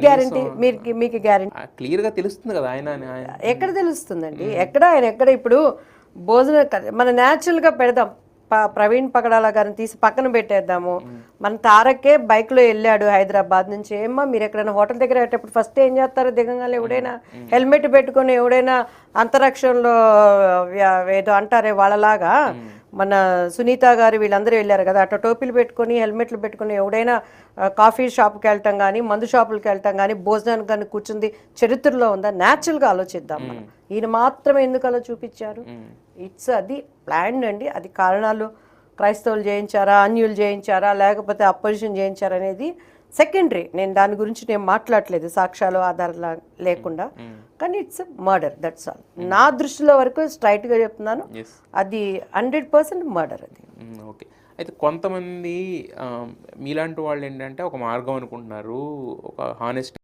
Guarantee మీకు guarantee క్లియర్గా తెలుస్తుంది కదా ఆయన ఎక్కడ తెలుస్తుందండి? ఎక్కడ ఇప్పుడు మన న్యాచురల్గా పెడదాం. ప్రవీణ్ పగడాల గారిని తీసి పక్కన పెట్టేద్దాము. మన తారకే బైక్లో వెళ్ళాడు హైదరాబాద్ నుంచి. ఏమ్మా మీరు ఎక్కడైనా హోటల్ దగ్గర వెళ్ళేటప్పుడు ఫస్ట్ ఏం చేస్తారు? దిగంగానే ఎవడైనా హెల్మెట్ పెట్టుకొని ఎవడైనా అంతరిక్షంలో ఏదో అంటారే వాళ్ళలాగా మన సునీత గారు వీళ్ళందరూ వెళ్ళారు కదా, అట్లా టోపీలు పెట్టుకొని హెల్మెట్లు పెట్టుకొని ఎవడైనా కాఫీ షాప్కి వెళ్ళటం కానీ మందు షాపులకి వెళ్ళటం కానీ భోజనానికి కానీ కూర్చుంది చరిత్రలో ఉందా? న్యాచురల్గా ఆలోచిద్దాం మనం. ఈయన మాత్రమే ఎందుకు అలా చూపించారు? అది ప్లాన్ అండి. అది కారణాలు క్రైస్తవులు చేయించారా, అన్యులు చేయించారా, లేకపోతే అపోజిషన్ చేయించారా అనేది సెకండరీ. నేను గురించి మాట్లాడలేదు సాక్ష్యాలు ఆధారాలు లేకుండా. కానీ ఇట్స్ మర్డర్, దట్స్ ఆల్. నా దృష్టిలో వరకు స్ట్రైట్గా చెప్తున్నాను, అది 100% మర్డర్ అది. ఓకే. అయితే కొంతమంది మీలాంటి వాళ్ళు ఏంటంటే ఒక మార్గం అనుకుంటున్నారు, ఒక హానెస్ట్